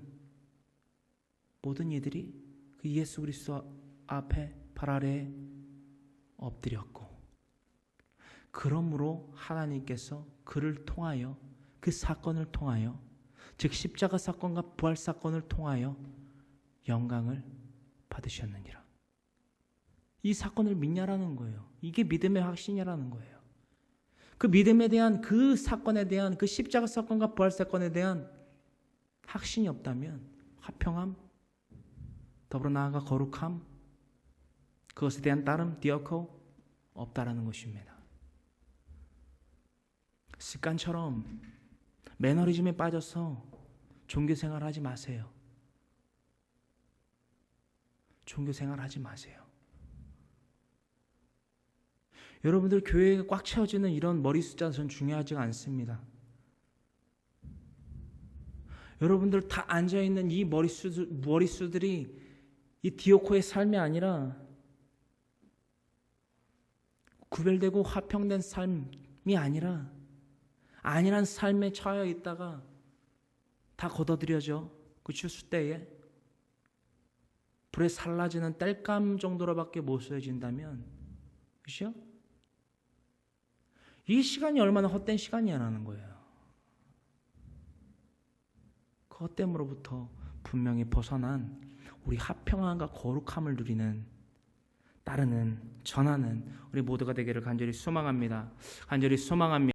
이들이 그 예수 그리스도 앞에 발 아래에 엎드렸고, 그러므로 하나님께서 그를 통하여, 그 사건을 통하여, 즉 십자가 사건과 부활 사건을 통하여 영광을 받으셨느니라. 이 사건을 믿냐라는 거예요. 이게 믿음의 확신이라는 거예요. 그 믿음에 대한, 그 사건에 대한, 그 십자가 사건과 부활 사건에 대한 확신이 없다면 화평함, 더불어 나아가 거룩함, 그것에 대한 따름, 디어코 없다라는 것입니다. 습관처럼 매너리즘에 빠져서 종교생활 하지 마세요. 종교생활 하지 마세요. 여러분들 교회가 꽉 채워지는 이런 머리 숫자는 전 중요하지 않습니다. 여러분들 다 앉아있는 이 머릿수들이 이 디오코의 삶이 아니라 구별되고 화평된 삶이 아니라 안일한 삶에 처해 있다가 다 걷어들여져 그 추수 때에 불에 살라지는 땔감 정도로밖에 못 쓰여진다면, 그렇죠? 이 시간이 얼마나 헛된 시간이야라는 거예요. 그 헛됨으로부터 분명히 벗어난 우리 화평함과 거룩함을 누리는, 따르는, 전하는 우리 모두가 되기를 간절히 소망합니다. 간절히 소망합니다.